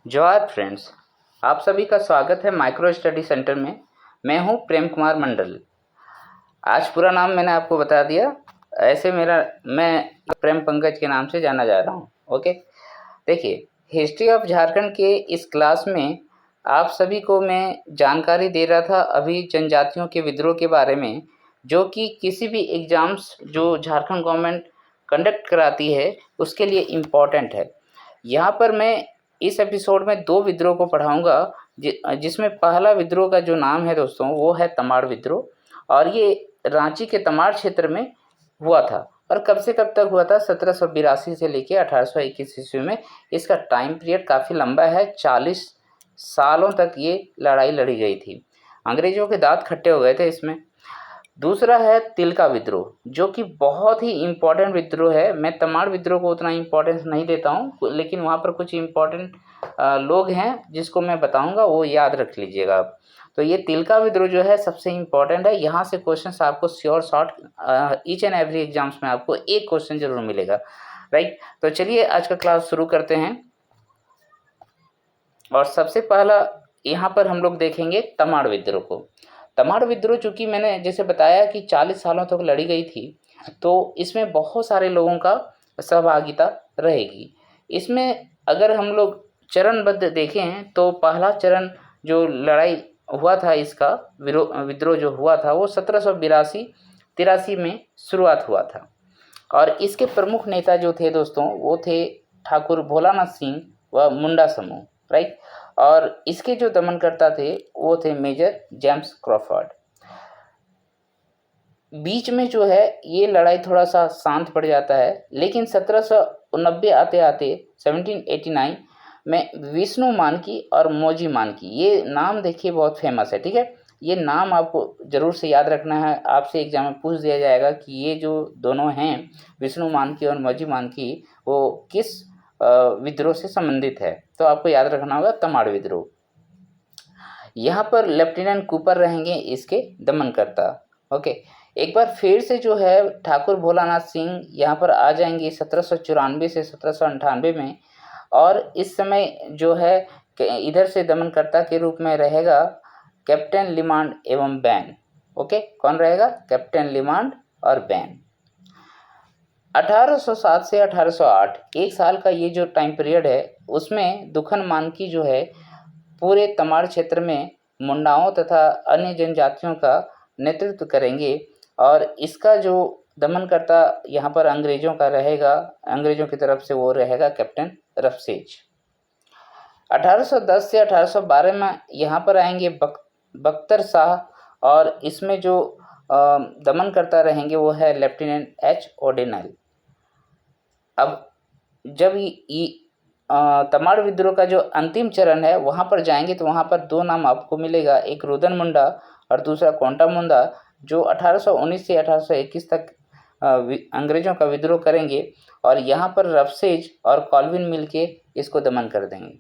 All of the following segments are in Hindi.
जोहार फ्रेंड्स, आप सभी का स्वागत है माइक्रो स्टडी सेंटर में। मैं हूं प्रेम कुमार मंडल। आज पूरा नाम मैंने आपको बता दिया। ऐसे मैं प्रेम पंकज के नाम से जाना जा रहा हूं। ओके, देखिए, हिस्ट्री ऑफ झारखंड के इस क्लास में आप सभी को मैं जानकारी दे रहा था अभी जनजातियों के विद्रोह के बारे में, जो कि किसी भी एग्ज़ाम्स जो झारखंड गवर्नमेंट कंडक्ट कराती है उसके लिए इम्पॉर्टेंट है। यहाँ पर मैं इस एपिसोड में 2 विद्रोह को पढ़ाऊँगा, जिसमें पहला विद्रोह का जो नाम है दोस्तों वो है तमाड़ विद्रोह, और ये रांची के तमाड़ क्षेत्र में हुआ था। और कब से कब तक हुआ था? 1782 से लेके 1821 ईस्वी में। इसका टाइम पीरियड काफ़ी लंबा है, 40 सालों तक ये लड़ाई लड़ी गई थी। अंग्रेज़ों के दाँत खट्टे हो गए थे इसमें। दूसरा है तिलका विद्रोह, जो कि बहुत ही इम्पोर्टेंट विद्रोह है। मैं तमाड़ विद्रोह को उतना इम्पोर्टेंस नहीं देता हूँ, लेकिन वहाँ पर कुछ इम्पोर्टेंट लोग हैं जिसको मैं बताऊँगा, वो याद रख लीजिएगा आप। तो ये तिलका विद्रोह जो है सबसे इम्पोर्टेंट है। यहाँ से क्वेश्चंस आपको sure short each and every exams में आपको एक क्वेश्चन जरूर मिलेगा, राइट। तो चलिए आज का क्लास शुरू करते हैं। और सबसे पहला यहाँ पर हम लोग देखेंगे तमाड़ विद्रोह को। तमाड़ विद्रोह चूँकि मैंने जैसे बताया कि 40 सालों तक लड़ी गई थी, तो इसमें बहुत सारे लोगों का सहभागिता रहेगी। इसमें अगर हम लोग चरणबद्ध देखें तो पहला चरण जो लड़ाई हुआ था, इसका विद्रोह जो हुआ था वो 1782-83 में शुरुआत हुआ था। और इसके प्रमुख नेता जो थे दोस्तों वो थे ठाकुर भोलानाथ सिंह व मुंडा समूह, राइट। और इसके जो दमनकर्ता थे वो थे मेजर जेम्स क्रॉफर्ड। बीच में जो है ये लड़ाई थोड़ा सा शांत पड़ जाता है, लेकिन 1790 आते आते 1789 में विष्णु मानकी और मौजी मानकी, ये नाम देखिए बहुत फेमस है, ठीक है। ये नाम आपको ज़रूर से याद रखना है, आपसे एग्जाम में पूछ दिया जाएगा कि ये जो दोनों हैं विष्णु मानकी और मौजी मानकी, वो किस विद्रोह से संबंधित है। तो आपको याद रखना होगा तमाड़ विद्रोह। यहाँ पर लेफ्टिनेंट कूपर रहेंगे इसके दमनकर्ता। ओके, एक बार फिर से जो है ठाकुर भोलानाथ सिंह यहाँ पर आ जाएंगे 1794 से 1798 में। और इस समय जो है इधर से दमनकर्ता के रूप में रहेगा कैप्टन लिमांड एवं बैन। ओके, कौन रहेगा? कैप्टन लिमांड और बैन। 1807 से 1808 एक साल का ये जो टाइम पीरियड है, उसमें दुखन मानकी जो है पूरे तमाड़ क्षेत्र में मुंडाओं तथा अन्य जनजातियों का नेतृत्व करेंगे। और इसका जो दमनकर्ता यहाँ पर अंग्रेज़ों का रहेगा, अंग्रेज़ों की तरफ से वो रहेगा कैप्टन रफसेज। 1810 से 1812 में यहाँ पर आएंगे बख्तर शाह, और इसमें जो दमनकर्ता रहेंगे वो है लेफ्टिनेंट एच ओडेनल। अब जब तमाड़ विद्रोह का जो अंतिम चरण है वहाँ पर जाएंगे तो वहाँ पर 2 नाम आपको मिलेगा, एक रुदन मुंडा और दूसरा कोंटा मुंडा, जो 1819 से 1821 तक अंग्रेज़ों का विद्रोह करेंगे। और यहाँ पर रफसेज और कॉल्विन मिलके इसको दमन कर देंगे।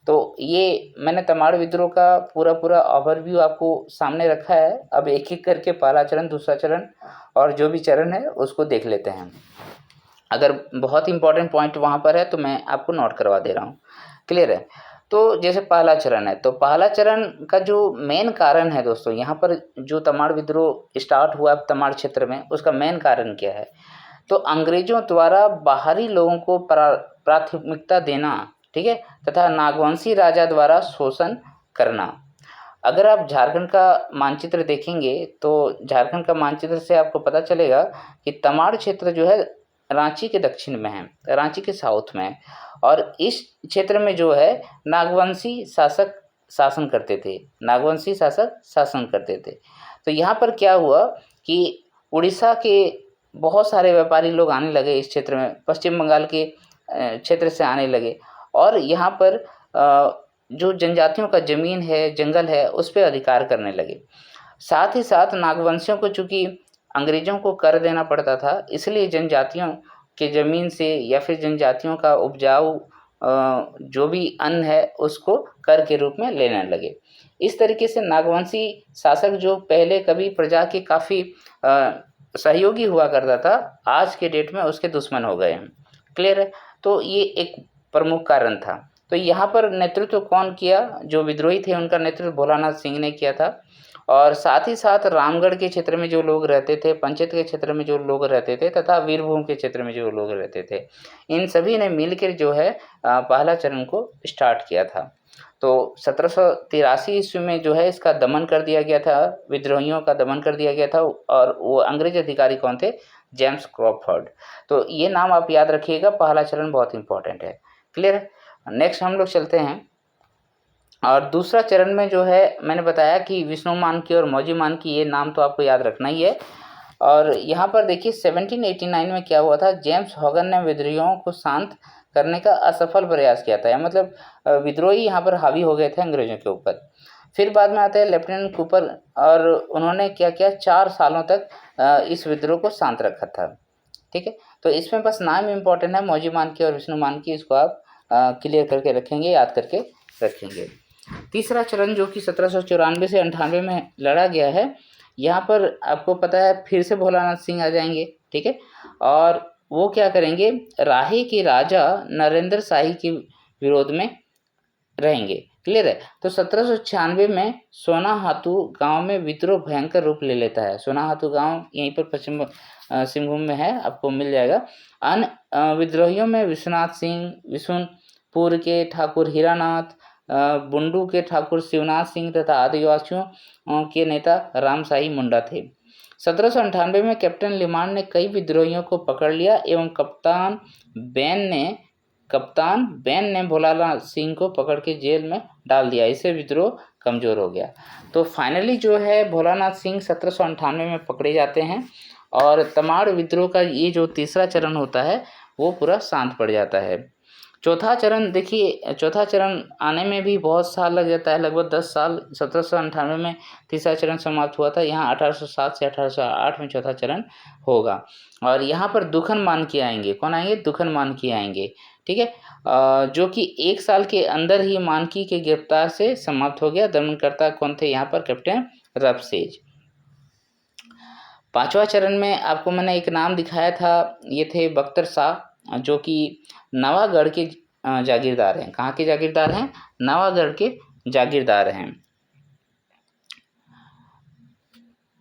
तो ये मैंने तमाड़ विद्रोह का पूरा ओवरव्यू आपको सामने रखा है। अब एक एक करके पहला चरण, दूसरा चरण और जो भी चरण है उसको देख लेते हैं। अगर बहुत इंपॉर्टेंट पॉइंट वहाँ पर है तो मैं आपको नोट करवा दे रहा हूँ, क्लियर है। तो जैसे पहला चरण है, तो पहला चरण का जो मेन कारण है दोस्तों, यहाँ पर जो तमाड़ विद्रोह स्टार्ट हुआ तमाड़ क्षेत्र में, उसका मेन कारण क्या है? तो अंग्रेजों द्वारा बाहरी लोगों को प्राथमिकता देना, ठीक है, तथा नागवंशी राजा द्वारा शोषण करना। अगर आप झारखंड का मानचित्र देखेंगे तो झारखंड का मानचित्र से आपको पता चलेगा कि तमाड़ क्षेत्र जो है रांची के दक्षिण में है, रांची के साउथ में है। और इस क्षेत्र में जो है नागवंशी शासक शासन करते थे, नागवंशी शासक शासन करते थे। तो यहाँ पर क्या हुआ कि उड़ीसा के बहुत सारे व्यापारी लोग आने लगे इस क्षेत्र में, पश्चिम बंगाल के क्षेत्र से आने लगे, और यहाँ पर जो जनजातियों का ज़मीन है, जंगल है, उस पर अधिकार करने लगे। साथ ही साथ नागवंशियों को चूँकि अंग्रेज़ों को कर देना पड़ता था, इसलिए जनजातियों के ज़मीन से या फिर जनजातियों का उपजाऊ जो भी अन्न है उसको कर के रूप में लेने लगे। इस तरीके से नागवंशी शासक जो पहले कभी प्रजा के काफ़ी सहयोगी हुआ करता था, आज के डेट में उसके दुश्मन हो गए हैं, क्लियर है। तो ये एक प्रमुख कारण था। तो यहाँ पर नेतृत्व कौन किया? जो विद्रोही थे उनका नेतृत्व भोलानाथ सिंह ने किया था। और साथ ही साथ रामगढ़ के क्षेत्र में जो लोग रहते थे, पंचेत के क्षेत्र में जो लोग रहते थे तथा वीरभूम के क्षेत्र में जो लोग रहते थे, इन सभी ने मिलकर जो है पहला चरण को स्टार्ट किया था। तो 1783 ईस्वी में जो है इसका दमन कर दिया गया था, विद्रोहियों का दमन कर दिया गया था। और वो अंग्रेज अधिकारी कौन थे? James Crawford. तो ये नाम आप याद रखिएगा, पहला चरण बहुत इंपॉर्टेंट है। क्लियर है? नेक्स्ट हम लोग चलते हैं और दूसरा चरण में जो है मैंने बताया कि विष्णु मानकी और मौजी मानकी, ये नाम तो आपको याद रखना ही है। और यहाँ पर देखिए 1789 में क्या हुआ था, जेम्स हॉगन ने विद्रोहियों को शांत करने का असफल प्रयास किया था। मतलब विद्रोही यहाँ पर हावी हो गए थे अंग्रेजों के ऊपर। फिर बाद में आते हैं लेफ्टिनेंट कूपर, और उन्होंने क्या किया, 4 सालों तक इस विद्रोह को शांत रखा था। ठीक है, तो इसमें बस नाम इम्पोर्टेंट है, मौजी मानकी और विष्णु मानकी, इसको आप क्लियर करके रखेंगे, याद करके रखेंगे। तीसरा चरण जो कि 1794 से 98 में लड़ा गया है, यहाँ पर आपको पता है फिर से भोलानाथ सिंह आ जाएंगे। ठीक है, और वो क्या करेंगे, राही के राजा नरेंद्र शाही के विरोध में रहेंगे। क्लियर है? तो 1796 में सोनाहातू गांव में विद्रोह भयंकर रूप ले लेता है। सोनाहातू गांव यहीं पर पश्चिम सिंहभूम में है, आपको मिल जाएगा। अन्य विद्रोहियों में विश्वनाथ सिंह, विशुनपुर के ठाकुर हीरानाथ, बुंडू के ठाकुर शिवनाथ सिंह तथा आदिवासियों के नेता रामशाही मुंडा थे। 1798 में कैप्टन लिमांड ने कई विद्रोहियों को पकड़ लिया एवं कप्तान बेन ने भोलानाथ सिंह को पकड़ के जेल में डाल दिया। इससे विद्रोह कमजोर हो गया। तो फाइनली जो है भोलानाथ सिंह 1798 में पकड़े जाते हैं और तमाड़ विद्रोह का ये जो तीसरा चरण होता है वो पूरा शांत पड़ जाता है। चौथा चरण देखिए, चौथा चरण आने में भी बहुत साल लग जाता है, लगभग 10 साल। 1798 में तीसरा चरण समाप्त हुआ था, यहाँ 1807 से 1808 में चौथा चरण होगा। और यहाँ पर दुखन मानकी आएंगे। कौन आएंगे? दुखन मानकी आएंगे। ठीक है, जो कि 1 साल के अंदर ही मानकी के गिरफ्तार से समाप्त हो गया। दमनकर्ता कौन थे यहाँ पर? कैप्टन रफसेज। पांचवा चरण में आपको मैंने एक नाम दिखाया था, ये थे बख्तर शाह, जो कि नवागढ़ के जागीरदार हैं। कहाँ के जागीरदार हैं? नवागढ़ के जागीरदार हैं।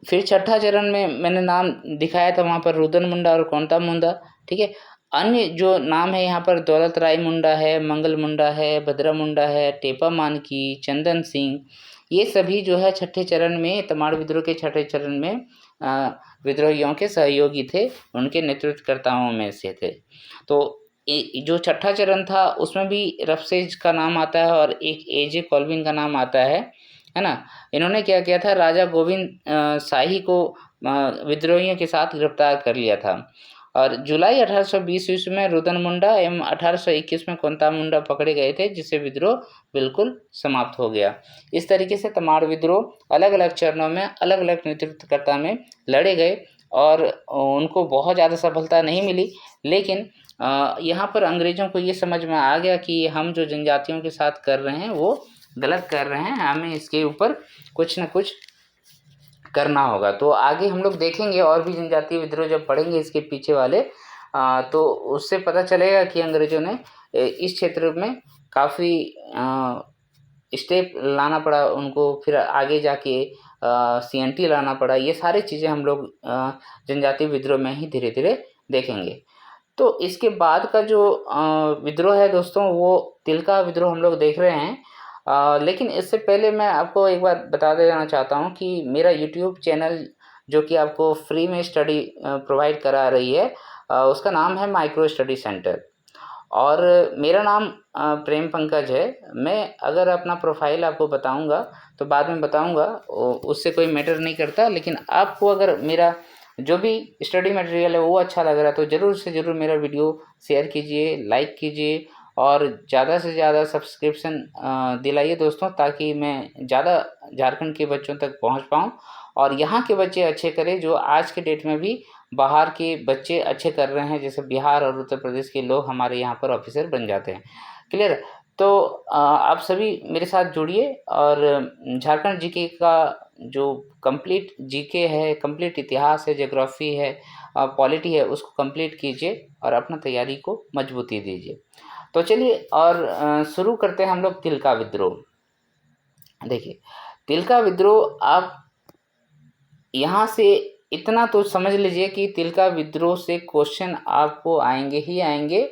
फिर छठा चरण में मैंने नाम दिखाया था, वहाँ पर रुदन मुंडा और कोंता मुंडा। ठीक है, अन्य जो नाम है यहाँ पर दौलत राय मुंडा है, मंगल मुंडा है, भद्रा मुंडा है, टेपा मानकी, चंदन सिंह, ये सभी जो है छठे चरण में, तमाड़ विद्रोह के छठे चरण में विद्रोहियों के सहयोगी थे, उनके नेतृत्वकर्ताओं में से थे। तो जो छठा चरण था उसमें भी रफसेज का नाम आता है और एक एजे कॉल्विन का नाम आता है ना। इन्होंने क्या किया था, राजा गोविंद शाही को विद्रोहियों के साथ गिरफ्तार कर लिया था। और जुलाई 1820 ईस्वी में रुदन मुंडा एवं 1821 में कोंता मुंडा पकड़े गए थे, जिससे विद्रोह बिल्कुल समाप्त हो गया। इस तरीके से तमाड़ विद्रोह अलग अलग चरणों में अलग अलग नेतृत्वकर्ता में लड़े गए और उनको बहुत ज़्यादा सफलता नहीं मिली। लेकिन यहाँ पर अंग्रेज़ों को ये समझ में आ गया कि हम जो जनजातियों के साथ कर रहे हैं वो गलत कर रहे हैं, हमें इसके ऊपर कुछ न कुछ करना होगा। तो आगे हम लोग देखेंगे और भी जनजातीय विद्रोह जब पढ़ेंगे इसके पीछे वाले, तो उससे पता चलेगा कि अंग्रेज़ों ने इस क्षेत्र में काफ़ी स्टेप लाना पड़ा उनको, फिर आगे जाके CNT लाना पड़ा। ये सारी चीज़ें हम लोग जनजातीय विद्रोह में ही धीरे धीरे देखेंगे। तो इसके बाद का जो विद्रोह है दोस्तों, वो तिलका विद्रोह हम लोग देख रहे हैं। लेकिन इससे पहले मैं आपको एक बार बता देना चाहता हूँ कि मेरा YouTube चैनल जो कि आपको फ्री में स्टडी प्रोवाइड करा रही है, उसका नाम है माइक्रो स्टडी सेंटर और मेरा नाम प्रेम पंकज है। मैं अगर अपना प्रोफाइल आपको बताऊंगा तो बाद में बताऊंगा, उससे कोई मैटर नहीं करता। लेकिन आपको अगर मेरा जो भी स्टडी मटेरियल है वो अच्छा लग रहा है तो ज़रूर से ज़रूर मेरा वीडियो शेयर कीजिए, लाइक कीजिए और ज़्यादा से ज़्यादा सब्सक्रिप्शन दिलाइए दोस्तों, ताकि मैं ज़्यादा झारखंड के बच्चों तक पहुंच पाऊं और यहाँ के बच्चे अच्छे करें, जो आज के डेट में भी बाहर के बच्चे अच्छे कर रहे हैं। जैसे बिहार और उत्तर प्रदेश के लोग हमारे यहाँ पर ऑफिसर बन जाते हैं। क्लियर? तो आप सभी मेरे साथ जुड़िए और झारखंड जीके का जो कंप्लीट जीके है, कंप्लीट इतिहास है, ज्योग्राफी है, पॉलिटी है, उसको कंप्लीट कीजिए और अपना तैयारी को मजबूती दीजिए। तो चलिए और शुरू करते हैं हम लोग तिलका विद्रोह। देखिए, तिलका विद्रोह आप यहाँ से इतना तो समझ लीजिए कि तिलका विद्रोह से क्वेश्चन आपको आएंगे ही आएंगे,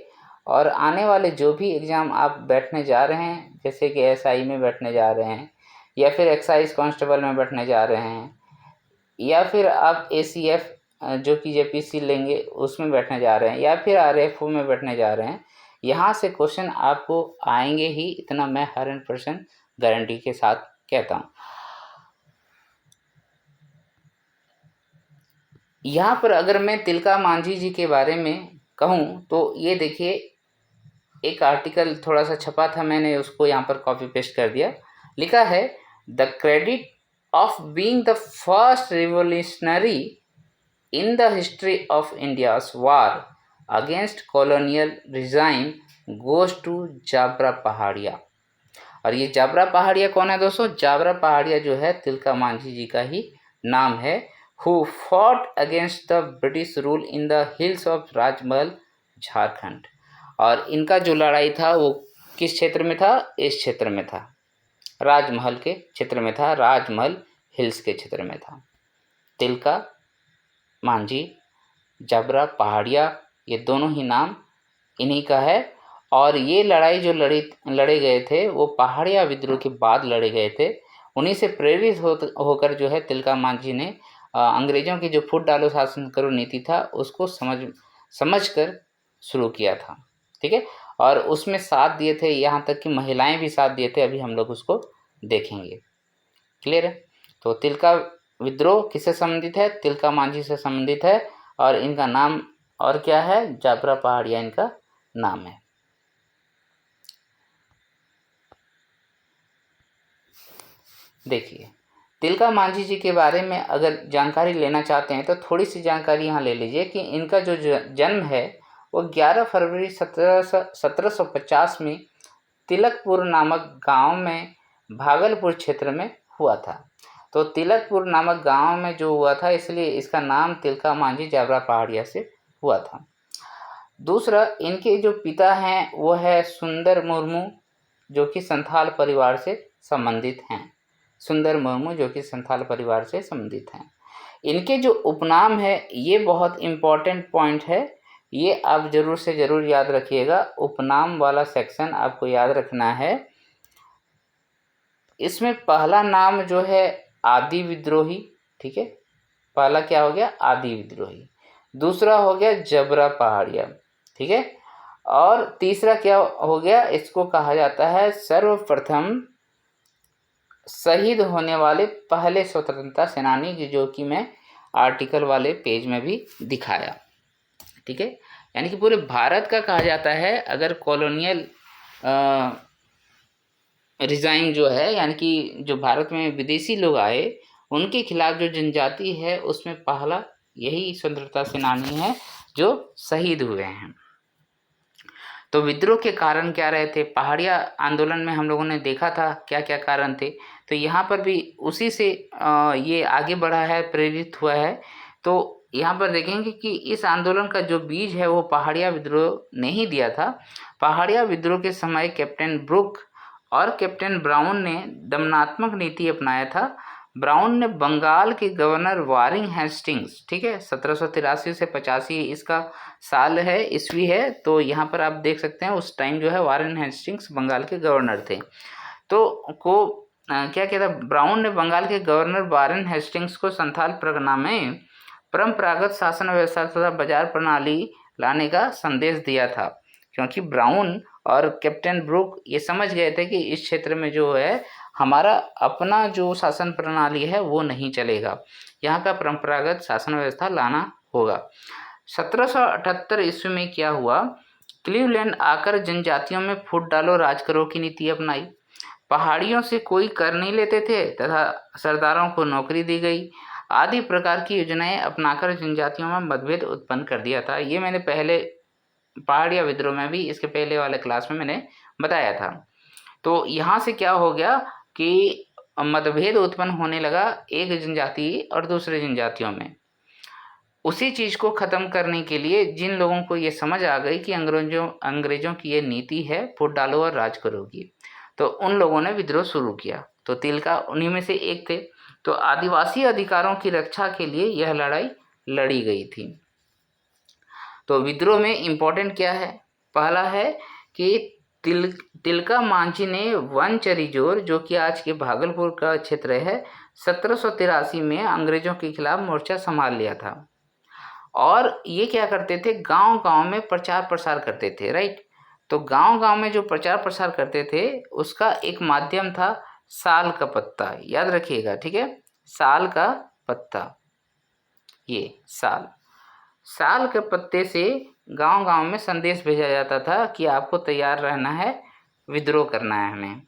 और आने वाले जो भी एग्ज़ाम आप बैठने जा रहे हैं, जैसे कि एसआई में बैठने जा रहे हैं, या फिर एक्साइज कांस्टेबल में बैठने जा रहे हैं, या फिर आप एसीएफ जो कि जेपीसी लेंगे उसमें बैठने जा रहे हैं, या फिर आरएफओ में बैठने जा रहे हैं, यहाँ से क्वेश्चन आपको आएंगे ही, इतना मैं 100% गारंटी के साथ कहता हूँ। यहाँ पर अगर मैं तिलका मांझी जी के बारे में कहूँ तो ये देखिए, एक आर्टिकल थोड़ा सा छपा था, मैंने उसको यहाँ पर कॉपी पेस्ट कर दिया। लिखा है, the credit of being the first revolutionary in the history of India's war against colonial regime goes to Jabra Paharia. और ये जाबरा पहाड़िया कौन है दोस्तों? जाबरा पहाड़िया जो है तिलका मांझी जी का ही नाम है, who fought against the British rule in the hills of राजमहल झारखंड। और इनका जो लड़ाई था वो किस क्षेत्र में था? इस क्षेत्र में था, राजमहल के क्षेत्र में था, राजमहल हिल्स के क्षेत्र में था। तिलका मांझी, जाबरा पहाड़िया, ये दोनों ही नाम इन्हीं का है। और ये लड़ाई जो लड़े गए थे वो पहाड़िया विद्रोह के बाद लड़े गए थे। उन्हीं से प्रेरित होकर जो है तिलका मांझी ने अंग्रेज़ों की जो फूट डालो शासन करो नीति था उसको समझ कर शुरू किया था। ठीक है, और उसमें साथ दिए थे, यहाँ तक कि महिलाएं भी साथ दिए थे, अभी हम लोग उसको देखेंगे। क्लियर है? तो तिलका विद्रोह किससे संबंधित है? तिलका मांझी से संबंधित है, और इनका नाम और क्या है? जाबरा पहाड़िया इनका नाम है। देखिए, तिलका मांझी जी के बारे में अगर जानकारी लेना चाहते हैं तो थोड़ी सी जानकारी यहाँ ले लीजिए कि इनका जो जन्म है वो 11 फरवरी 1750 में तिलकपुर नामक गांव में भागलपुर क्षेत्र में हुआ था। तो तिलकपुर नामक गांव में जो हुआ था इसलिए इसका नाम तिलका मांझी जाबरा पहाड़िया से हुआ था। दूसरा, इनके जो पिता हैं वो है सुंदर मुर्मू, जो कि संथाल परिवार से संबंधित हैं। सुंदर मुर्मू जो कि संथाल परिवार से संबंधित हैं। इनके जो उपनाम है ये बहुत इम्पॉर्टेंट पॉइंट है, ये आप जरूर से ज़रूर याद रखिएगा। उपनाम वाला सेक्शन आपको याद रखना है। इसमें पहला नाम जो है आदि विद्रोही, ठीक है, पहला क्या हो गया? आदि विद्रोही। दूसरा हो गया जबरा पहाड़िया, ठीक है, और तीसरा क्या हो गया? इसको कहा जाता है सर्वप्रथम शहीद होने वाले पहले स्वतंत्रता सेनानी, जो कि मैं आर्टिकल वाले पेज में भी दिखाया। ठीक है, यानी कि पूरे भारत का कहा जाता है अगर कॉलोनियल रिजाइम जो है, यानी कि जो भारत में विदेशी लोग आए उनके खिलाफ जो जनजाति है उसमें पहला यही स्वतंत्रता सेनानी है जो शहीद हुए हैं। तो विद्रोह के कारण क्या रहे थे? पहाड़िया आंदोलन में हम लोगों ने देखा था क्या क्या कारण थे, तो यहाँ पर भी उसी से ये आगे बढ़ा है, प्रेरित हुआ है। तो यहाँ पर देखेंगे कि इस आंदोलन का जो बीज है वो पहाड़िया विद्रोह ने ही दिया था। पहाड़िया विद्रोह के समय कैप्टन ब्रुक और कैप्टन ब्राउन ने दमनात्मक नीति अपनाया था। ब्राउन ने बंगाल के गवर्नर वारिंग हेस्टिंग्स, ठीक है, 1783 से 85 इसका साल है, ईस्वी है, तो यहाँ पर आप देख सकते हैं उस टाइम जो है वारिंग हेस्टिंग्स बंगाल के गवर्नर थे। तो क्या कहता, ब्राउन ने बंगाल के गवर्नर वारिंग हेस्टिंग्स को संथाल परगना में परंपरागत शासन व्यवस्था तथा बाजार प्रणाली लाने का संदेश दिया था, क्योंकि ब्राउन और कैप्टन ब्रुक ये समझ गए थे कि इस क्षेत्र में जो है हमारा अपना जो शासन प्रणाली है वो नहीं चलेगा, यहाँ का परंपरागत शासन व्यवस्था लाना होगा। 1778 ईस्वी में क्या हुआ? क्लीवलैंड आकर जनजातियों में फूट डालो राज करो की नीति अपनाई। पहाड़ियों से कोई कर नहीं लेते थे तथा सरदारों को नौकरी दी गई। आदि प्रकार की योजनाएं अपनाकर जनजातियों में मतभेद उत्पन्न कर दिया था। ये मैंने पहले पहाड़िया विद्रोह में भी इसके पहले वाले क्लास में मैंने बताया था। तो यहाँ से क्या हो गया कि मतभेद उत्पन्न होने लगा एक जनजाति और दूसरे जनजातियों में। उसी चीज़ को ख़त्म करने के लिए जिन लोगों को ये समझ आ गई कि अंग्रेज़ों की ये नीति है, फूट डालो और राज करोगी, तो उन लोगों ने विद्रोह शुरू किया। तो तिलका उन्हीं में से एक थे। तो आदिवासी अधिकारों की रक्षा के लिए यह लड़ाई लड़ी गई थी। तो विद्रोह में इम्पोर्टेंट क्या है? पहला है कि तिलका मांझी ने वनचरीजोर, जो कि आज के भागलपुर का क्षेत्र है, 1783 में अंग्रेजों के खिलाफ मोर्चा संभाल लिया था। और ये क्या करते थे, गांव-गांव में प्रचार प्रसार करते थे, राइट। तो गांव-गांव में जो प्रचार प्रसार करते थे उसका एक माध्यम था साल का पत्ता, याद रखिएगा, ठीक है। साल का पत्ता, ये साल के पत्ते से गांव-गांव में संदेश भेजा जाता था कि आपको तैयार रहना है, विद्रोह करना है हमें।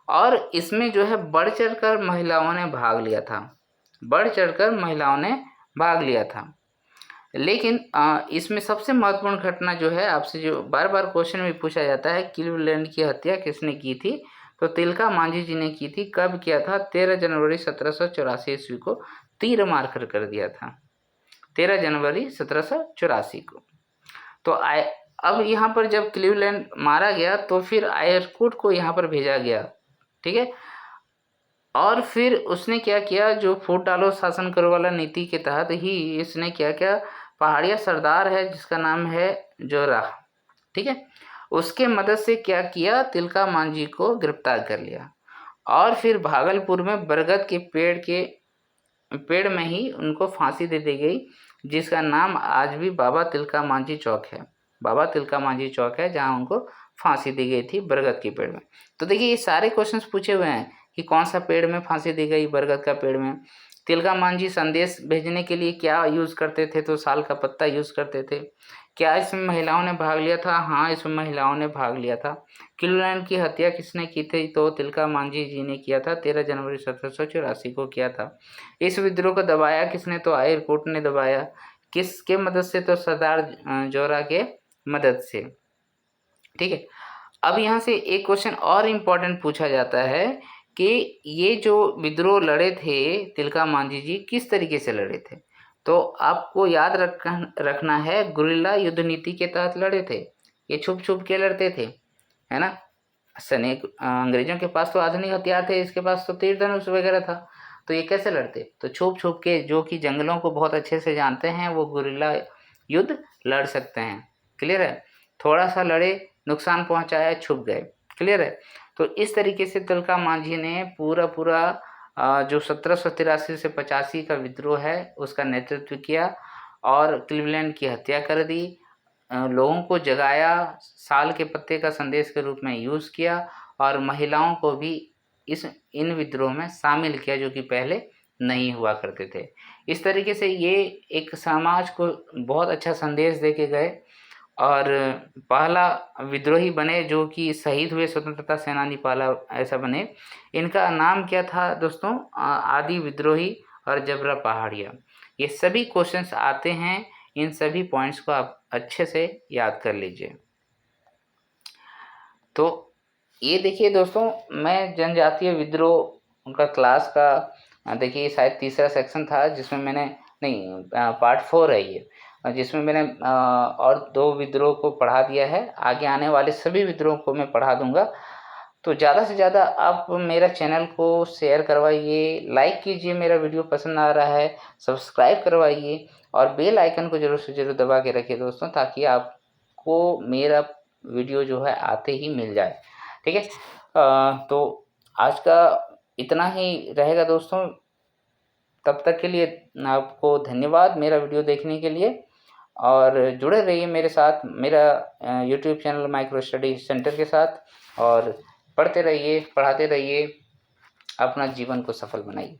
और इसमें जो है बढ़ चढ़कर महिलाओं ने भाग लिया था, लेकिन इसमें सबसे महत्वपूर्ण घटना जो है, आपसे जो बार बार क्वेश्चन में पूछा जाता है, क्लीवलैंड की हत्या किसने की थी? तो तिलका मांझी जी ने की थी। कब किया था? 13 जनवरी 1784 ईस्वी को तीर मारकर कर दिया था, 13 जनवरी 1784 को। तो अब यहाँ पर जब क्लीवलैंड मारा गया तो फिर आयरकूट को यहाँ पर भेजा गया, ठीक है। और फिर उसने क्या किया, जो फूट डालो शासन करो वाला नीति के तहत ही इसने क्या किया, पहाड़िया सरदार है जिसका नाम है जोरा, ठीक है, उसके मदद से क्या किया, तिलका मांझी को गिरफ्तार कर लिया। और फिर भागलपुर में बरगद के पेड़ में ही उनको फांसी दे दी गई, जिसका नाम आज भी बाबा तिलका मांझी चौक है। बाबा तिलका मांझी चौक है जहाँ उनको फांसी दी गई थी, बरगद के पेड़ में। तो देखिए ये सारे क्वेश्चंस पूछे हुए हैं कि कौन सा पेड़ में फांसी दी गई, बरगद का पेड़ में। तिलका मांझी संदेश भेजने के लिए क्या यूज़ करते थे? तो साल का पत्ता यूज़ करते थे। क्या इसमें महिलाओं ने भाग लिया था? हाँ, इसमें महिलाओं ने भाग लिया था। क्लीवलैंड की हत्या किसने की थी? तो तिलका मांझी जी ने किया था, 13 जनवरी 1784 को किया था। इस विद्रोह को दबाया किसने? तो आयरकूट ने दबाया। किसके मदद से? तो सरदार जोरा के मदद से, ठीक है। अब यहाँ से एक क्वेश्चन और इम्पोर्टेंट पूछा जाता है कि ये जो विद्रोह लड़े थे तिलका मांझी जी, किस तरीके से लड़े थे? तो आपको याद रखना है, गुरिल्ला युद्ध नीति के तहत लड़े थे। ये छुप छुप के लड़ते थे, है ना। अंग्रेजों के पास तो आधुनिक हथियार थे, इसके पास तो तीर धनुष वगैरह था। तो ये कैसे लड़ते? तो छुप छुप के, जो कि जंगलों को बहुत अच्छे से जानते हैं, वो गुरिल्ला युद्ध लड़ सकते हैं। क्लियर है? थोड़ा सा लड़े, नुकसान पहुंचाया, छुप गए। क्लियर है? तो इस तरीके से तिलका मांझी ने पूरा जो 1783 से 85 का विद्रोह है उसका नेतृत्व किया और क्लीवलैंड की हत्या कर दी, लोगों को जगाया, साल के पत्ते का संदेश के रूप में यूज़ किया और महिलाओं को भी इन विद्रोह में शामिल किया, जो कि पहले नहीं हुआ करते थे। इस तरीके से ये एक समाज को बहुत अच्छा संदेश दे के गए और पहला विद्रोही बने जो कि शहीद हुए, स्वतंत्रता सेनानी पहला ऐसा बने। इनका नाम क्या था दोस्तों? आदि विद्रोही और जबरा पहाड़िया। ये सभी क्वेश्चंस आते हैं, इन सभी पॉइंट्स को आप अच्छे से याद कर लीजिए। तो ये देखिए दोस्तों, मैं जनजातीय विद्रोह का क्लास का देखिए शायद तीसरा सेक्शन था जिसमें मैंने नहीं पार्ट 4 है ये, जिसमें मैंने और 2 विद्रोह को पढ़ा दिया है। आगे आने वाले सभी विद्रोह को मैं पढ़ा दूंगा। तो ज़्यादा से ज़्यादा आप मेरा चैनल को शेयर करवाइए, लाइक कीजिए, मेरा वीडियो पसंद आ रहा है, सब्सक्राइब करवाइए और बेल आइकन को ज़रूर से ज़रूर दबा के रखिए दोस्तों, ताकि आपको मेरा वीडियो जो है आते ही मिल जाए, ठीक है। तो आज का इतना ही रहेगा दोस्तों। तब तक के लिए आपको धन्यवाद मेरा वीडियो देखने के लिए, और जुड़े रहिए मेरे साथ, मेरा YouTube channel micro study centre के साथ, और पढ़ते रहिए, पढ़ाते रहिए, अपना जीवन को सफल बनाइए।